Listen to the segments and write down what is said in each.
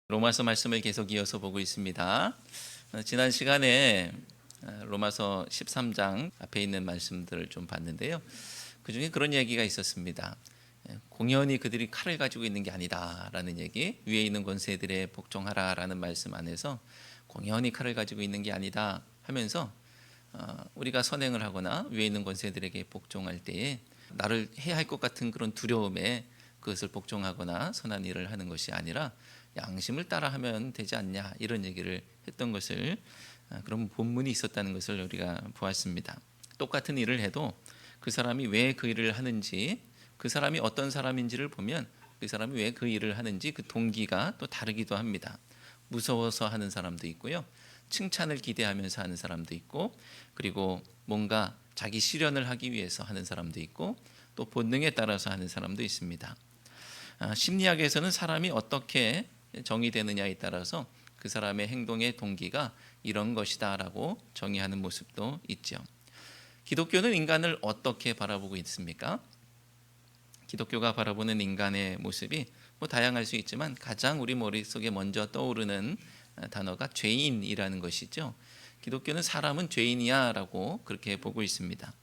로마서 말씀을 계속 이어서 보고 있습니다. 지난 시간에 로마서 13장 앞에 있는 말씀들을 좀 봤는데요. 그중에 그런 얘기가 있었습니다. 공연히 그들이 칼을 가지고 있는 게 아니다라는 얘기, 위에 있는 권세들에 복종하라라는 말씀 안에서 공연히 칼을 가지고 있는 게 아니다 하면서 우리가 선행을 하거나 위에 있는 권세들에게 복종할 때에 나를 해야 할 것 같은 그런 두려움에 그것을 복종하거나 선한 일을 하는 것이 아니라 양심을 따라하면 되지 않냐, 이런 얘기를 했던 것을, 그런 본문이 있었다는 것을 우리가 보았습니다. 똑같은 일을 해도 그 사람이 왜 그 일을 하는지, 그 사람이 어떤 사람인지를 보면 그 사람이 왜 그 일을 하는지 그 동기가 또 다르기도 합니다. 무서워서 하는 사람도 있고요, 칭찬을 기대하면서 하는 사람도 있고, 그리고 뭔가 자기 실현을 하기 위해서 하는 사람도 있고, 또 본능에 따라서 하는 사람도 있습니다. 심리학에서는 사람이 어떻게 정의되느냐에 따라서 그 사람의 행동의 동기가 이런 것이다라고 정의하는 모습도 있죠. 기독교는 인간을 어떻게 바라보고 있습니까? 기독교가 바라보는 인간의 모습이 다양할 수 있지만 가장 우리 머릿속에 먼저 떠오르는 단어가 죄인이라는 것이죠. 기독교는 사람은 죄인이야 라고 그렇게 보고 있습니다.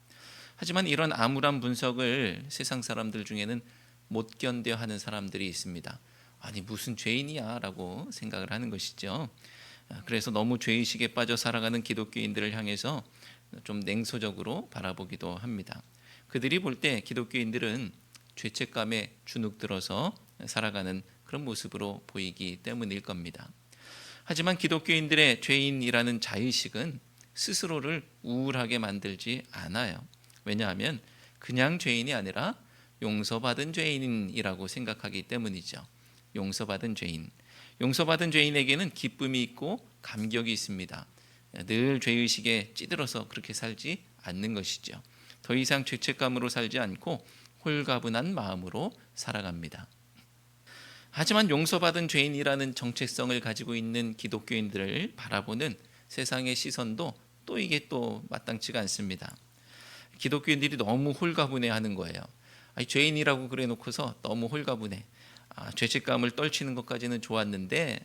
하지만 이런 암울한 분석을 세상 사람들 중에는 못 견뎌 하는 사람들이 있습니다. 아니, 무슨 죄인이야 라고 생각을 하는 것이죠. 그래서 너무 죄의식에 빠져 살아가는 기독교인들을 향해서 좀 냉소적으로 바라보기도 합니다. 그들이 볼 때 기독교인들은 죄책감에 주눅들어서 살아가는 그런 모습으로 보이기 때문일 겁니다. 하지만 기독교인들의 죄인이라는 자의식은 스스로를 우울하게 만들지 않아요. 왜냐하면 그냥 죄인이 아니라 용서받은 죄인이라고 생각하기 때문이죠. 용서받은 죄인. 용서받은 죄인에게는 기쁨이 있고 감격이 있습니다. 늘 죄의식에 찌들어서 그렇게 살지 않는 것이죠. 더 이상 죄책감으로 살지 않고 홀가분한 마음으로 살아갑니다. 하지만 용서받은 죄인이라는 정체성을 가지고 있는 기독교인들을 바라보는 세상의 시선도 또 이게 또 마땅치가 않습니다. 기독교인들이 너무 홀가분해하는 거예요. 아니, 죄인이라고 그래 놓고서 너무 홀가분해. 죄책감을 떨치는 것까지는 좋았는데,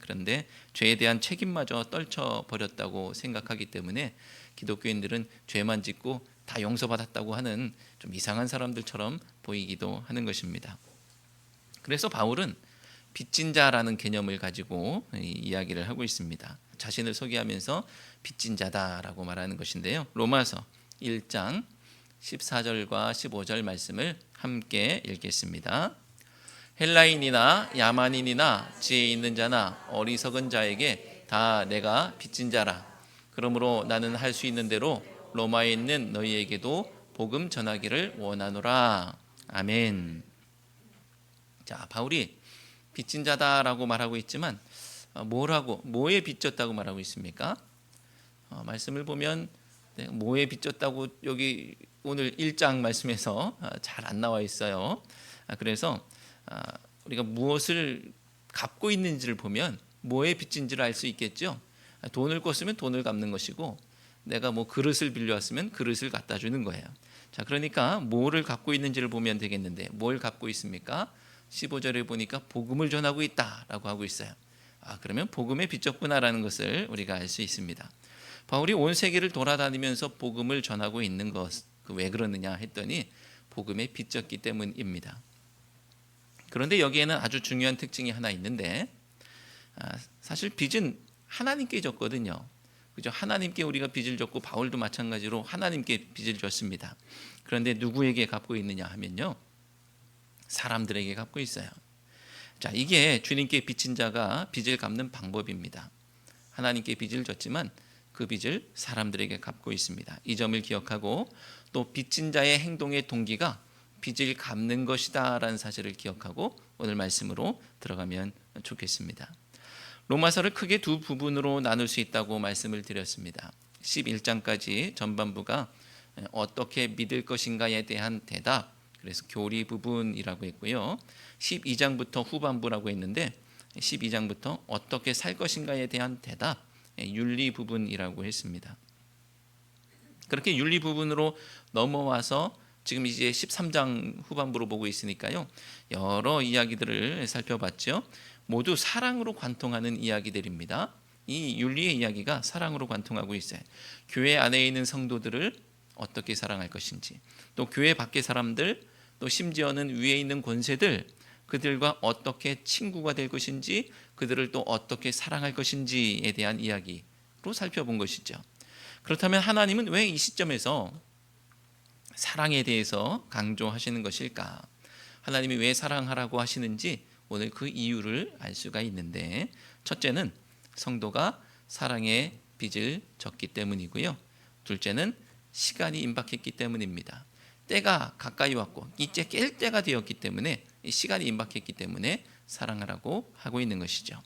그런데 죄에 대한 책임마저 떨쳐버렸다고 생각하기 때문에 기독교인들은 죄만 짓고 다 용서받았다고 하는 좀 이상한 사람들처럼 보이기도 하는 것입니다. 그래서 바울은 빚진 자라는 개념을 가지고 이야기를 하고 있습니다. 자신을 소개하면서 빚진 자다라고 말하는 것인데요. 로마서 1장 14절과 15절 말씀을 함께 읽겠습니다. 헬라인이나 야만인이나 지혜 있는 자나 어리석은 자에게 다 내가 빚진 자라. 그러므로 나는 할 수 있는 대로 로마에 있는 너희에게도 복음 전하기를 원하노라. 아멘. 자, 바울이 빚진 자다라고 말하고 있지만 뭐에 빚졌다고 말하고 있습니까? 말씀을 보면 뭐에 빚졌다고 여기 오늘 1장 말씀에서 잘 안 나와 있어요. 그래서 우리가 무엇을 갚고 있는지를 보면 뭐에 빚진지를 알 수 있겠죠. 돈을 꿨으면 돈을 갚는 것이고, 내가 그릇을 빌려왔으면 그릇을 갖다 주는 거예요. 자, 그러니까 뭐를 갖고 있는지를 보면 되겠는데, 뭘 갖고 있습니까? 15절에 보니까 복음을 전하고 있다라고 하고 있어요. 그러면 복음에 빚졌구나라는 것을 우리가 알 수 있습니다. 바울이 온 세계를 돌아다니면서 복음을 전하고 있는 것, 왜 그러느냐 했더니 복음에 빚졌기 때문입니다. 그런데 여기에는 아주 중요한 특징이 하나 있는데, 사실 빚은 하나님께 졌거든요. 그죠? 하나님께 우리가 빚을 졌고, 바울도 마찬가지로 하나님께 빚을 졌습니다. 그런데 누구에게 갚고 있느냐 하면요, 사람들에게 갚고 있어요. 자, 이게 주님께 빚진 자가 빚을 갚는 방법입니다. 하나님께 빚을 졌지만 그 빚을 사람들에게 갚고 있습니다. 이 점을 기억하고, 또 빚진 자의 행동의 동기가 빚을 갚는 것이다 라는 사실을 기억하고 오늘 말씀으로 들어가면 좋겠습니다. 로마서를 크게 두 부분으로 나눌 수 있다고 말씀을 드렸습니다. 11장까지 전반부가 어떻게 믿을 것인가에 대한 대답, 그래서 교리 부분이라고 했고요. 12장부터 후반부라고 했는데 12장부터 어떻게 살 것인가에 대한 대답, 윤리 부분이라고 했습니다. 그렇게 윤리 부분으로 넘어와서 지금 이제 13장 후반부로 보고 있으니까요. 여러 이야기들을 살펴봤죠. 모두 사랑으로 관통하는 이야기들입니다. 이 윤리의 이야기가 사랑으로 관통하고 있어요. 교회 안에 있는 성도들을 어떻게 사랑할 것인지, 또 교회 밖의 사람들, 또 심지어는 위에 있는 권세들, 그들과 어떻게 친구가 될 것인지, 그들을 또 어떻게 사랑할 것인지에 대한 이야기로 살펴본 것이죠. 그렇다면 하나님은 왜 이 시점에서 사랑에 대해서 강조하시는 것일까? 하나님이 왜 사랑하라고 하시는지 오늘 그 이유를 알 수가 있는데, 첫째는 성도가 사랑의 빚을 졌기 때문이고요. 둘째는 시간이 임박했기 때문입니다. 때가 가까이 왔고 이제 깰 때가 되었기 때문에, 시간이 임박했기 때문에 사랑하라고 하고 있는 것이죠.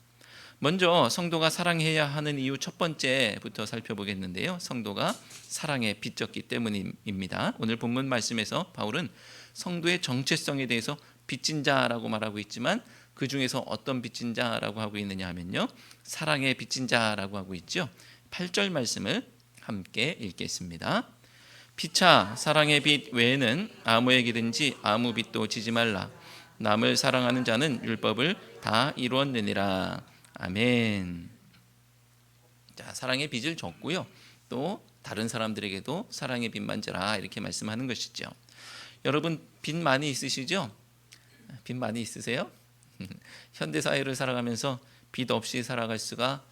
먼저 성도가 사랑해야 하는 이유 첫 번째부터 살펴보겠는데요. 성도가 사랑에 빚졌기 때문입니다. 오늘 본문 말씀에서 바울은 성도의 정체성에 대해서 빚진 자라고 말하고 있지만, 그 중에서 어떤 빚진 자라고 하고 있느냐 하면요, 사랑에 빚진 자라고 하고 있죠. 8절 말씀을 함께 읽겠습니다. 피차 사랑의 빚 외에는 아무에게든지 아무 빚도 지지 말라. 남을 사랑하는 자는 율법을 다 이루었느니라. 아멘. 자, 사랑의 빚을 졌고요. 또 다른 사람들에게도 사랑의 빚만 져라, 이렇게 말씀하는 것이죠. 여러분 빚 많이 있으시죠? 빚 많이 있으세요? 현대 사회를 살아가면서 빚 없이 살아갈 수가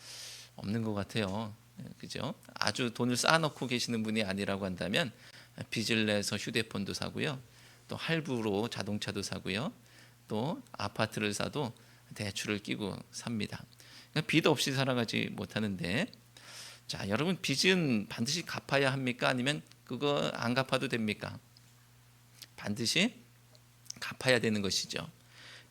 없는 것 같아요. 그죠? 아주 돈을 쌓아놓고 계시는 분이 아니라고 한다면 빚을 내서 휴대폰도 사고요, 또 할부로 자동차도 사고요, 또 아파트를 사도 대출을 끼고 삽니다. 그러니까 빚 없이 살아가지 못하는데, 자, 여러분 빚은 반드시 갚아야 합니까? 아니면 그거 안 갚아도 됩니까? 반드시 갚아야 되는 것이죠.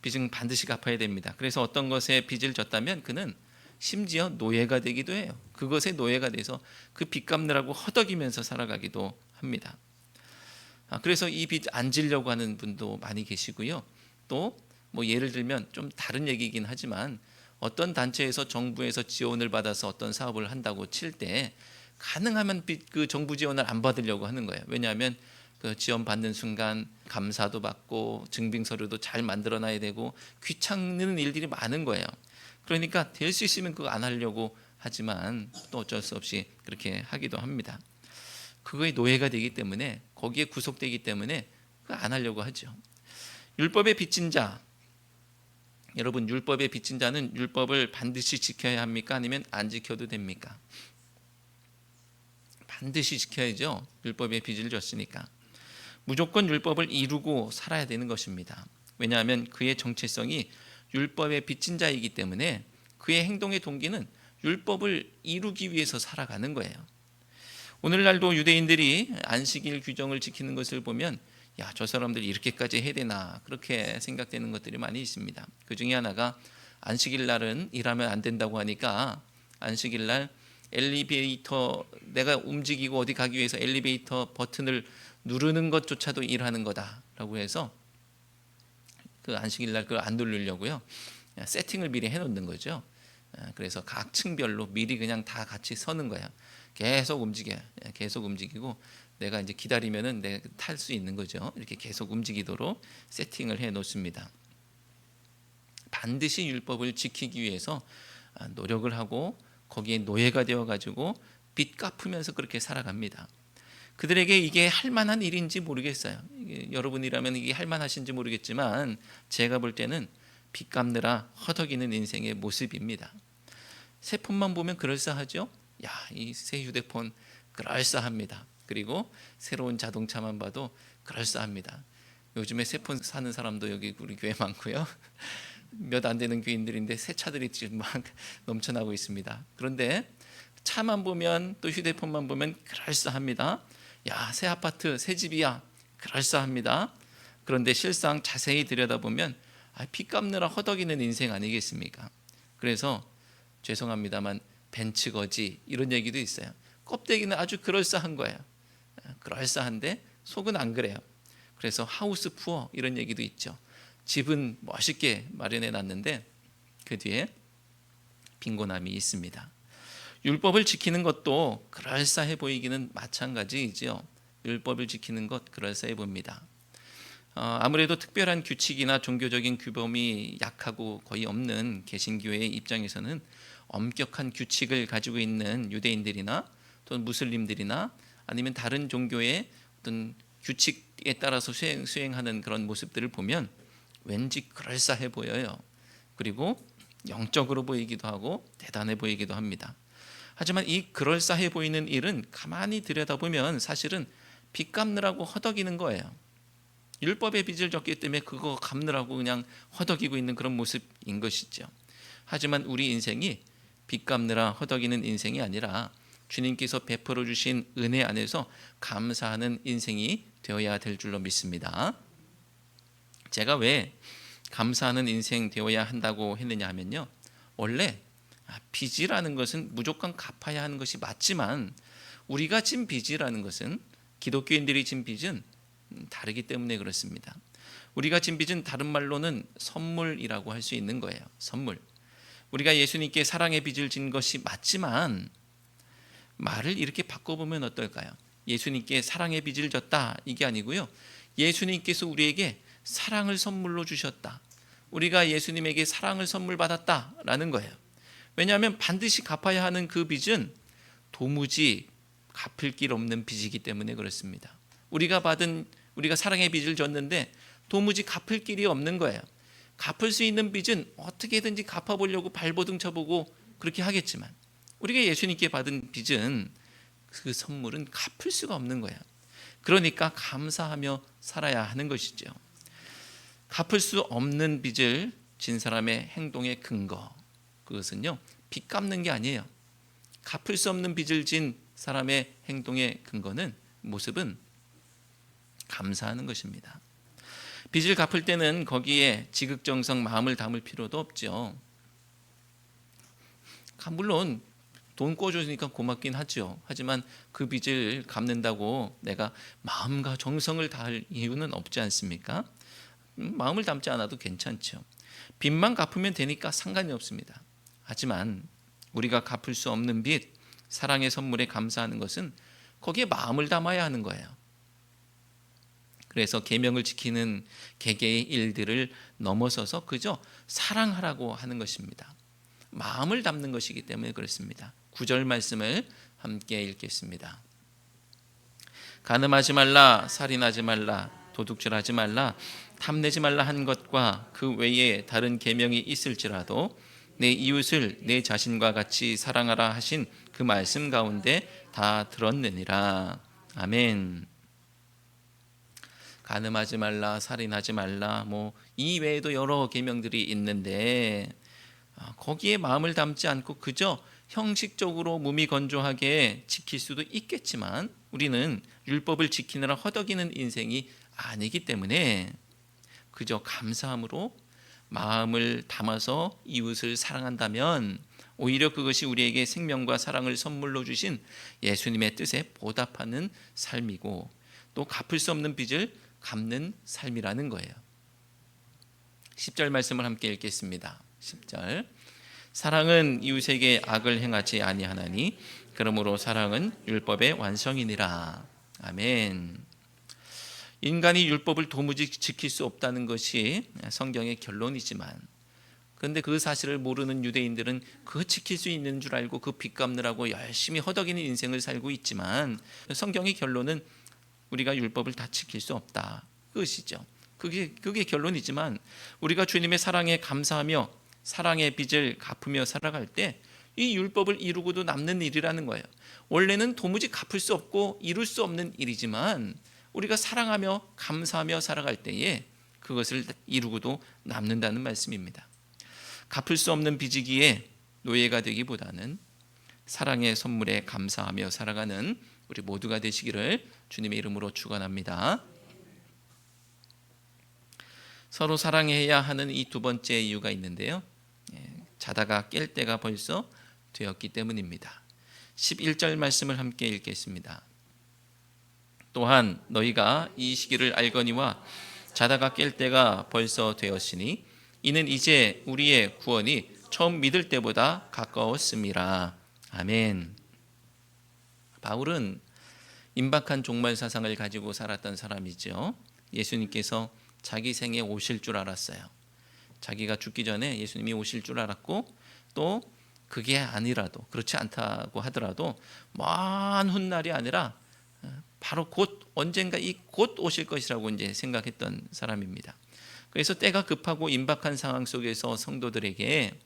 빚은 반드시 갚아야 됩니다. 그래서 어떤 것에 빚을 졌다면 그는 심지어 노예가 되기도 해요. 그것에 노예가 돼서 그 빚 갚느라고 허덕이면서 살아가기도 합니다. 그래서 이 빚 안 지려고 하는 분도 많이 계시고요. 또 뭐 예를 들면 좀 다른 얘기이긴 하지만, 어떤 단체에서 정부에서 지원을 받아서 어떤 사업을 한다고 칠 때 가능하면 그 정부 지원을 안 받으려고 하는 거예요. 왜냐하면 그 지원 받는 순간 감사도 받고 증빙 서류도 잘 만들어놔야 되고 귀찮은 일들이 많은 거예요. 그러니까 될 수 있으면 그거 안 하려고 하지만 또 어쩔 수 없이 그렇게 하기도 합니다. 그거에 노예가 되기 때문에, 거기에 구속되기 때문에 그거 안 하려고 하죠. 율법에 빚진 자, 여러분 율법에 빚진 자는 율법을 반드시 지켜야 합니까? 아니면 안 지켜도 됩니까? 반드시 지켜야죠. 율법에 빚을 졌으니까. 무조건 율법을 이루고 살아야 되는 것입니다. 왜냐하면 그의 정체성이 율법에 빚진 자이기 때문에 그의 행동의 동기는 율법을 이루기 위해서 살아가는 거예요. 오늘날도 유대인들이 안식일 규정을 지키는 것을 보면, 야, 저 사람들이 이렇게까지 해야 되나, 그렇게 생각되는 것들이 많이 있습니다. 그 중에 하나가 안식일 날은 일하면 안 된다고 하니까 안식일 날 엘리베이터, 내가 움직이고 어디 가기 위해서 엘리베이터 버튼을 누르는 것조차도 일하는 거다라고 해서 그 안식일 날 그걸 안 누르려고요, 세팅을 미리 해놓는 거죠. 그래서 각 층별로 미리 그냥 다 같이 서는 거예요. 계속 움직여요. 계속 움직이고 내가 이제 기다리면은 내가 탈 수 있는 거죠. 이렇게 계속 움직이도록 세팅을 해 놓습니다. 반드시 율법을 지키기 위해서 노력을 하고 거기에 노예가 되어 가지고 빚 갚으면서 그렇게 살아갑니다. 그들에게 이게 할 만한 일인지 모르겠어요. 여러분이라면 이게 할 만하신지 모르겠지만, 제가 볼 때는 빚 갚느라 허덕이는 인생의 모습입니다. 새 폰만 보면 그럴싸하죠. 야, 이 새 휴대폰 그럴싸합니다. 그리고 새로운 자동차만 봐도 그럴싸합니다. 요즘에 새 폰 사는 사람도 여기 우리 교회 많고요. 몇 안 되는 교인들인데 새 차들이 지금 막 넘쳐나고 있습니다. 그런데 차만 보면, 또 휴대폰만 보면 그럴싸합니다. 야, 새 아파트, 새 집이야, 그럴싸합니다. 그런데 실상 자세히 들여다보면 빚 갚느라 허덕이는 인생 아니겠습니까? 그래서 죄송합니다만 벤츠거지, 이런 얘기도 있어요. 껍데기는 아주 그럴싸한 거예요. 그럴싸한데 속은 안 그래요. 그래서 하우스 푸어, 이런 얘기도 있죠. 집은 멋있게 마련해 놨는데 그 뒤에 빈곤함이 있습니다. 율법을 지키는 것도 그럴싸해 보이기는 마찬가지이지요. 율법을 지키는 것 그럴싸해 보입니다. 아무래도 특별한 규칙이나 종교적인 규범이 약하고 거의 없는 개신교회의 입장에서는 엄격한 규칙을 가지고 있는 유대인들이나 또는 무슬림들이나 아니면 다른 종교의 어떤 규칙에 따라서 수행하는 그런 모습들을 보면 왠지 그럴싸해 보여요. 그리고 영적으로 보이기도 하고 대단해 보이기도 합니다. 하지만 이 그럴싸해 보이는 일은 가만히 들여다보면 사실은 빚 갚느라고 허덕이는 거예요. 율법의 빚을 졌기 때문에 그거 갚느라고 그냥 허덕이고 있는 그런 모습인 것이죠. 하지만 우리 인생이 빚 갚느라 허덕이는 인생이 아니라 주님께서 베풀어 주신 은혜 안에서 감사하는 인생이 되어야 될 줄로 믿습니다. 제가 왜 감사하는 인생 되어야 한다고 했느냐 하면요, 원래 빚이라는 것은 무조건 갚아야 하는 것이 맞지만 우리가 진 빚이라는 것은, 기독교인들이 진 빚은 다르기 때문에 그렇습니다. 우리가 진 빚은 다른 말로는 선물이라고 할 수 있는 거예요. 선물. 우리가 예수님께 사랑의 빚을 진 것이 맞지만 말을 이렇게 바꿔보면 어떨까요? 예수님께 사랑의 빚을 졌다 이게 아니고요, 예수님께서 우리에게 사랑을 선물로 주셨다, 우리가 예수님에게 사랑을 선물 받았다라는 거예요. 왜냐하면 반드시 갚아야 하는 그 빚은 도무지 갚을 길 없는 빚이기 때문에 그렇습니다. 우리가 사랑의 빚을 졌는데 도무지 갚을 길이 없는 거예요. 갚을 수 있는 빚은 어떻게든지 갚아보려고 발버둥 쳐보고 그렇게 하겠지만 우리가 예수님께 받은 빚은, 그 선물은 갚을 수가 없는 거예요. 그러니까 감사하며 살아야 하는 것이죠. 갚을 수 없는 빚을 진 사람의 행동의 근거, 그것은요, 빚 갚는 게 아니에요. 갚을 수 없는 빚을 진 사람의 행동의 근거는, 모습은 감사하는 것입니다. 빚을 갚을 때는 거기에 지극정성 마음을 담을 필요도 없죠. 물론 돈 꿔주니까 고맙긴 하죠. 하지만 그 빚을 갚는다고 내가 마음과 정성을 다할 이유는 없지 않습니까? 마음을 담지 않아도 괜찮죠. 빚만 갚으면 되니까 상관이 없습니다. 하지만 우리가 갚을 수 없는 빚, 사랑의 선물에 감사하는 것은 거기에 마음을 담아야 하는 거예요. 그래서 계명을 지키는 개개의 일들을 넘어서서 그저 사랑하라고 하는 것입니다. 마음을 담는 것이기 때문에 그렇습니다. 9절 말씀을 함께 읽겠습니다. 간음하지 말라, 살인하지 말라, 도둑질하지 말라, 탐내지 말라 한 것과 그 외에 다른 계명이 있을지라도 내 이웃을 내 자신과 같이 사랑하라 하신 그 말씀 가운데 다 들었느니라. 아멘. 간음하지 말라, 살인하지 말라, 이 외에도 여러 계명들이 있는데 거기에 마음을 담지 않고 그저 형식적으로 몸이 건조하게 지킬 수도 있겠지만 우리는 율법을 지키느라 허덕이는 인생이 아니기 때문에 그저 감사함으로 마음을 담아서 이웃을 사랑한다면 오히려 그것이 우리에게 생명과 사랑을 선물로 주신 예수님의 뜻에 보답하는 삶이고, 또 갚을 수 없는 빚을 갚는 삶이라는 거예요. 10절 말씀을 함께 읽겠습니다. 10절. 사랑은 이웃에게 악을 행하지 아니하나니 그러므로 사랑은 율법의 완성이니라. 아멘. 인간이 율법을 도무지 지킬 수 없다는 것이 성경의 결론이지만, 그런데 그 사실을 모르는 유대인들은 그거 지킬 수 있는 줄 알고 그 빚 갚느라고 열심히 허덕이는 인생을 살고 있지만, 성경의 결론은 우리가 율법을 다 지킬 수 없다, 그것이죠. 그게 결론이지만 우리가 주님의 사랑에 감사하며 사랑의 빚을 갚으며 살아갈 때 이 율법을 이루고도 남는 일이라는 거예요. 원래는 도무지 갚을 수 없고 이룰 수 없는 일이지만 우리가 사랑하며 감사하며 살아갈 때에 그것을 이루고도 남는다는 말씀입니다. 갚을 수 없는 빚이기에 노예가 되기보다는 사랑의 선물에 감사하며 살아가는 우리 모두가 되시기를 주님의 이름으로 축원합니다. 서로 사랑해야 하는 이 두 번째 이유가 있는데요, 자다가 깰 때가 벌써 되었기 때문입니다. 11절 말씀을 함께 읽겠습니다. 또한 너희가 이 시기를 알거니와 자다가 깰 때가 벌써 되었으니 이는 이제 우리의 구원이 처음 믿을 때보다 가까웠음이라. 아멘. 바울은 임박한 종말 사상을 가지고 살았던 사람이죠. 예수님께서 자기 생에 오실 줄 알았어요. 자기가 죽기 전에 예수님이 오실 줄 알았고, 또 그게 아니라도, 그렇지 않다고 하더라도 먼 훗날이 아니라 바로 곧 언젠가 이 곧 오실 것이라고 이제 생각했던 사람입니다. 그래서 때가 급하고 임박한 상황 속에서 성도들에게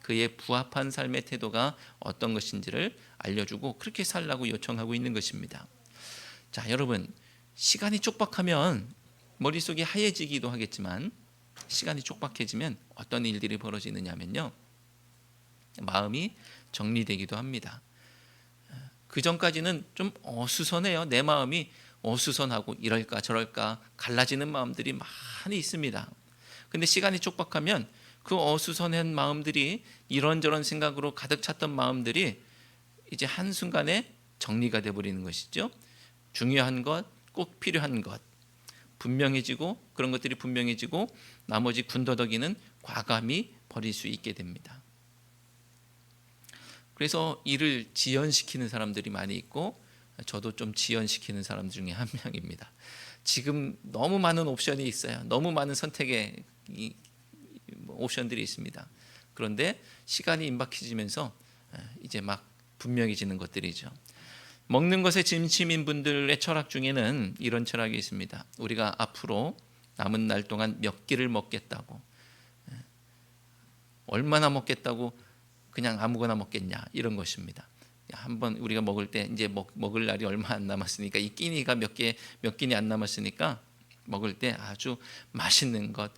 그의 부합한 삶의 태도가 어떤 것인지를 알려주고 그렇게 살라고 요청하고 있는 것입니다. 자, 여러분, 시간이 촉박하면 머릿속이 하얘지기도 하겠지만, 시간이 촉박해지면 어떤 일들이 벌어지느냐면요, 마음이 정리되기도 합니다. 그 전까지는 좀 어수선해요. 내 마음이 어수선하고 이럴까 저럴까 갈라지는 마음들이 많이 있습니다. 근데 시간이 촉박하면 그 어수선한 마음들이, 이런저런 생각으로 가득 찼던 마음들이 이제 한순간에 정리가 되어버리는 것이죠. 중요한 것, 꼭 필요한 것 분명해지고, 그런 것들이 분명해지고 나머지 군더더기는 과감히 버릴 수 있게 됩니다. 그래서 일을 지연시키는 사람들이 많이 있고, 저도 좀 지연시키는 사람 중에 한 명입니다. 지금 너무 많은 옵션이 있어요. 너무 많은 선택의 옵션들이 있습니다. 그런데 시간이 임박해지면서 이제 막 분명해지는 것들이죠. 먹는 것에 진심인 분들의 철학 중에는 이런 철학이 있습니다. 우리가 앞으로 남은 날 동안 몇 끼를 먹겠다고, 얼마나 먹겠다고 그냥 아무거나 먹겠냐, 이런 것입니다. 한번 우리가 먹을 때 이제 먹을 날이 얼마 안 남았으니까, 이 끼니가 몇 끼니 안 남았으니까 먹을 때 아주 맛있는 것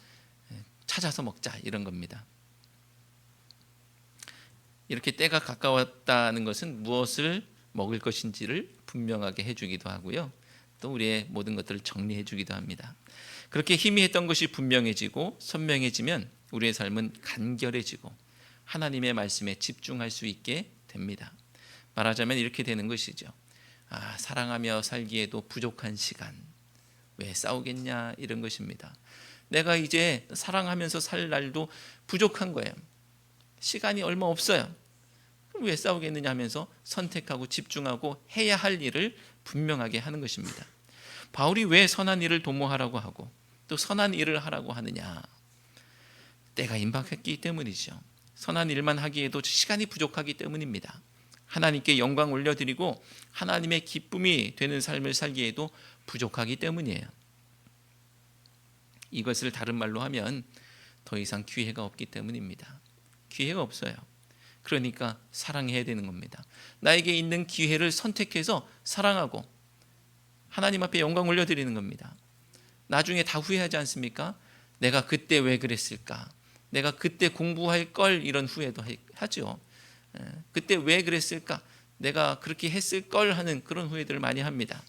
찾아서 먹자, 이런 겁니다. 이렇게 때가 가까웠다는 것은 무엇을 먹을 것인지를 분명하게 해주기도 하고요, 또 우리의 모든 것들을 정리해 주기도 합니다. 그렇게 희미했던 것이 분명해지고 선명해지면 우리의 삶은 간결해지고 하나님의 말씀에 집중할 수 있게 됩니다. 말하자면 이렇게 되는 것이죠. 사랑하며 살기에도 부족한 시간, 왜 싸우겠냐, 이런 것입니다. 내가 이제 사랑하면서 살 날도 부족한 거예요. 시간이 얼마 없어요. 그럼 왜 싸우겠느냐 하면서 선택하고 집중하고 해야 할 일을 분명하게 하는 것입니다. 바울이 왜 선한 일을 도모하라고 하고 또 선한 일을 하라고 하느냐? 때가 임박했기 때문이죠. 선한 일만 하기에도 시간이 부족하기 때문입니다. 하나님께 영광 올려드리고 하나님의 기쁨이 되는 삶을 살기에도 부족하기 때문이에요. 이것을 다른 말로 하면 더 이상 기회가 없기 때문입니다. 기회가 없어요. 그러니까 사랑해야 되는 겁니다. 나에게 있는 기회를 선택해서 사랑하고 하나님 앞에 영광 올려드리는 겁니다. 나중에 다 후회하지 않습니까? 내가 그때 왜 그랬을까? 내가 그때 공부할 걸, 이런 후회도 하죠. 그때 왜 그랬을까? 내가 그렇게 했을 걸 하는 그런 후회들을 많이 합니다.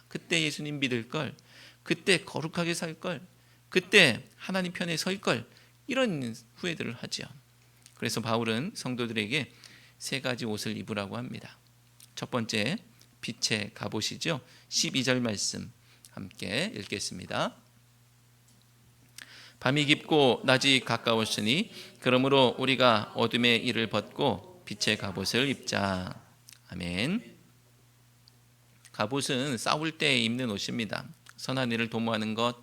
그때 예수님 믿을 걸, 그때 거룩하게 살 걸, 그때 하나님 편에 설 걸, 이런 후회들을 하죠. 그래서 바울은 성도들에게 세 가지 옷을 입으라고 합니다. 첫 번째, 빛의 갑옷이죠. 12절 말씀 함께 읽겠습니다. 밤이 깊고 낮이 가까웠으니 그러므로 우리가 어둠의 일을 벗고 빛의 갑옷을 입자. 아멘. 갑옷은 싸울 때 입는 옷입니다. 선한 일을 도모하는 것,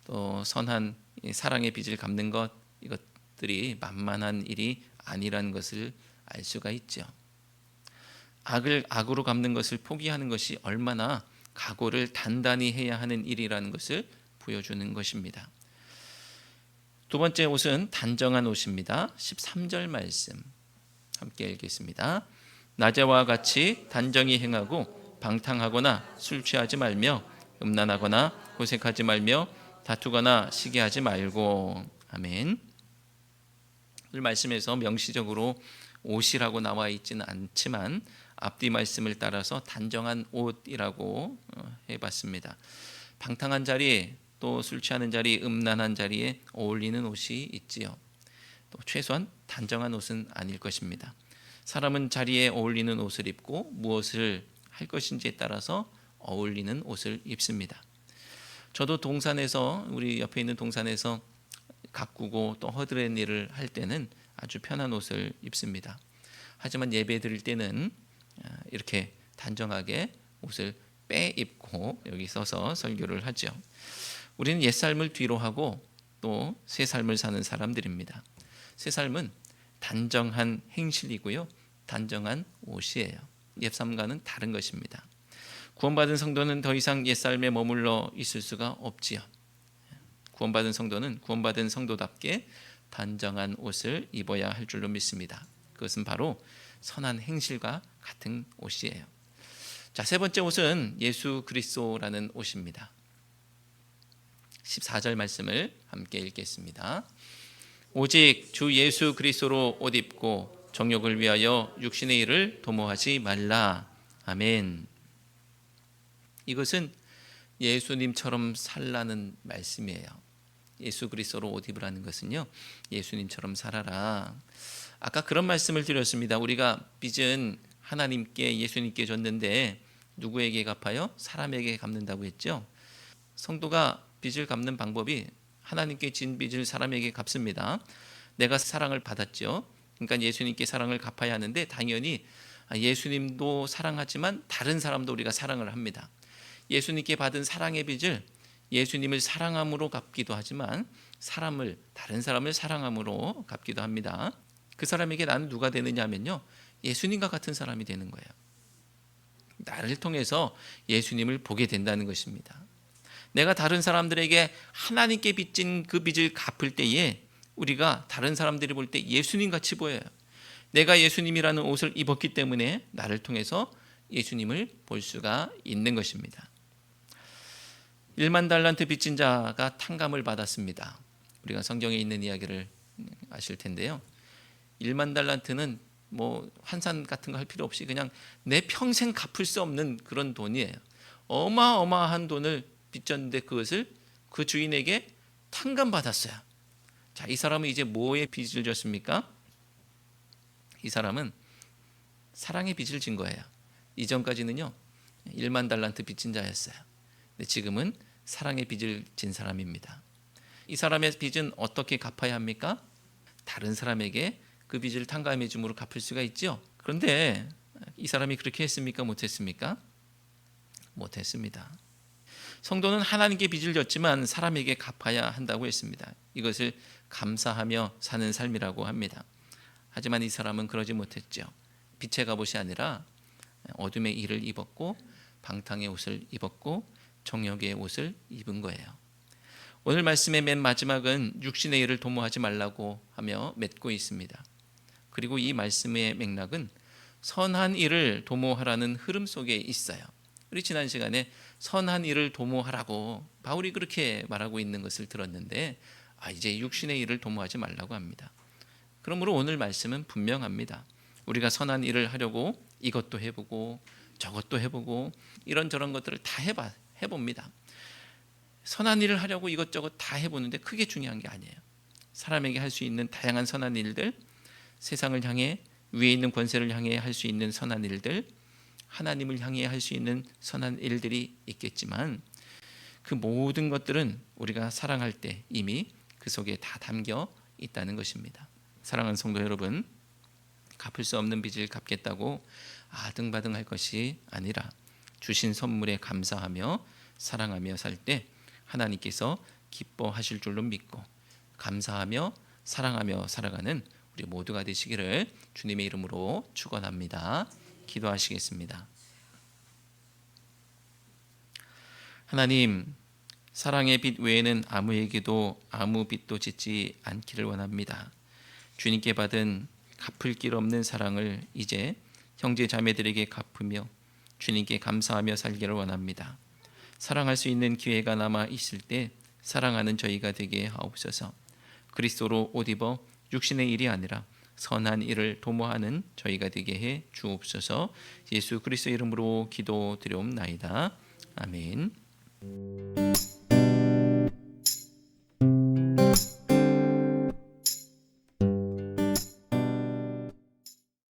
또 선한 사랑의 빚을 갚는 것, 이것들이 만만한 일이 아니라는 것을 알 수가 있죠. 악을 악으로 갚는 것을 포기하는 것이 얼마나 각오를 단단히 해야 하는 일이라는 것을 보여주는 것입니다. 두 번째 옷은 단정한 옷입니다. 13절 말씀 함께 읽겠습니다. 낮에와 같이 단정히 행하고 방탕하거나 술 취하지 말며 음란하거나 호색하지 말며 다투거나 시기하지 말고. 아멘. 오늘 말씀에서 명시적으로 옷이라고 나와 있지는 않지만 앞뒤 말씀을 따라서 단정한 옷이라고 해봤습니다. 방탕한 자리, 또 술 취하는 자리, 음란한 자리에 어울리는 옷이 있지요. 또 최소한 단정한 옷은 아닐 것입니다. 사람은 자리에 어울리는 옷을 입고 무엇을 할 것인지에 따라서 어울리는 옷을 입습니다. 저도 동산에서, 우리 옆에 있는 동산에서 가꾸고 또 허드렛 일을 할 때는 아주 편한 옷을 입습니다. 하지만 예배 드릴 때는 이렇게 단정하게 옷을 빼입고 여기 서서 설교를 하죠. 우리는 옛삶을 뒤로 하고 또 새삶을 사는 사람들입니다. 새삶은 단정한 행실이고요, 단정한 옷이에요. 옛삶과는 다른 것입니다. 구원받은 성도는 더 이상 옛삶에 머물러 있을 수가 없지요. 구원받은 성도는 구원받은 성도답게 단정한 옷을 입어야 할 줄로 믿습니다. 그것은 바로 선한 행실과 같은 옷이에요. 자, 세 번째 옷은 예수 그리스도라는 옷입니다. 14절 말씀을 함께 읽겠습니다. 오직 주 예수 그리스도로 옷 입고 정욕을 위하여 육신의 일을 도모하지 말라. 아멘. 이것은 예수님처럼 살라는 말씀이에요. 예수 그리스도로 옷 입으라는 것은요, 예수님처럼 살아라. 아까 그런 말씀을 드렸습니다. 우리가 빚은 하나님께, 예수님께 줬는데 누구에게 갚아요? 사람에게 갚는다고 했죠. 성도가 빚을 갚는 방법이 하나님께 진 빚을 사람에게 갚습니다. 내가 사랑을 받았죠. 그러니까 예수님께 사랑을 갚아야 하는데 당연히 예수님도 사랑하지만 다른 사람도 우리가 사랑을 합니다. 예수님께 받은 사랑의 빚을 예수님을 사랑함으로 갚기도 하지만 다른 사람을 사랑함으로 갚기도 합니다. 그 사람에게 나는 누가 되느냐 하면요, 예수님과 같은 사람이 되는 거예요. 나를 통해서 예수님을 보게 된다는 것입니다. 내가 다른 사람들에게 하나님께 빚진 그 빚을 갚을 때에 우리가 다른 사람들이 볼 때 예수님 같이 보여요. 내가 예수님이라는 옷을 입었기 때문에 나를 통해서 예수님을 볼 수가 있는 것입니다. 1만 달란트 빚진 자가 탕감을 받았습니다. 우리가 성경에 있는 이야기를 아실 텐데요. 1만 달란트는 뭐 환산 같은 거 할 필요 없이 그냥 내 평생 갚을 수 없는 그런 돈이에요. 어마어마한 돈을 빚졌는데 그것을 그 주인에게 탕감받았어요. 자, 이 사람은 이제 뭐에 빚을 졌습니까? 이 사람은 사랑의 빚을 진 거예요. 이전까지는요, 1만 달란트 빚진 자였어요. 근데 지금은 사랑의 빚을 진 사람입니다. 이 사람의 빚은 어떻게 갚아야 합니까? 다른 사람에게 그 빚을 탕감해 줌으로 갚을 수가 있죠. 그런데 이 사람이 그렇게 했습니까? 못했습니까? 못했습니다. 성도는 하나님께 빚을 졌지만 사람에게 갚아야 한다고 했습니다. 이것을 감사하며 사는 삶이라고 합니다. 하지만 이 사람은 그러지 못했죠. 빛의 갑옷이 아니라 어둠의 일을 입었고 방탕의 옷을 입었고 정욕의 옷을 입은 거예요. 오늘 말씀의 맨 마지막은 육신의 일을 도모하지 말라고 하며 맺고 있습니다. 그리고 이 말씀의 맥락은 선한 일을 도모하라는 흐름 속에 있어요. 우리 지난 시간에 선한 일을 도모하라고 바울이 그렇게 말하고 있는 것을 들었는데 이제 육신의 일을 도모하지 말라고 합니다. 그러므로 오늘 말씀은 분명합니다. 우리가 선한 일을 하려고 이것도 해보고 저것도 해보고 이런저런 것들을 다 해봅니다. 선한 일을 하려고 이것저것 다 해보는데 크게 중요한 게 아니에요. 사람에게 할 수 있는 다양한 선한 일들, 세상을 향해 위에 있는 권세를 향해 할 수 있는 선한 일들, 하나님을 향해 할 수 있는 선한 일들이 있겠지만 그 모든 것들은 우리가 사랑할 때 이미 그 속에 다 담겨 있다는 것입니다. 사랑하는 성도 여러분, 갚을 수 없는 빚을 갚겠다고 아등바등할 것이 아니라 주신 선물에 감사하며 사랑하며 살 때 하나님께서 기뻐하실 줄로 믿고 감사하며 사랑하며 살아가는 우리 모두가 되시기를 주님의 이름으로 축원합니다. 기도하시겠습니다. 하나님, 사랑의 빚 외에는 아무에게도 아무 빚도 짓지 않기를 원합니다. 주님께 받은 갚을 길 없는 사랑을 이제 형제 자매들에게 갚으며 주님께 감사하며 살기를 원합니다. 사랑할 수 있는 기회가 남아 있을 때 사랑하는 저희가 되게 하옵소서. 그리스도로 옷 입어 육신의 일이 아니라 선한 일을 도모하는 저희가 되게 해 주옵소서. 예수 그리스도 이름으로 기도드려옵나이다. 아멘.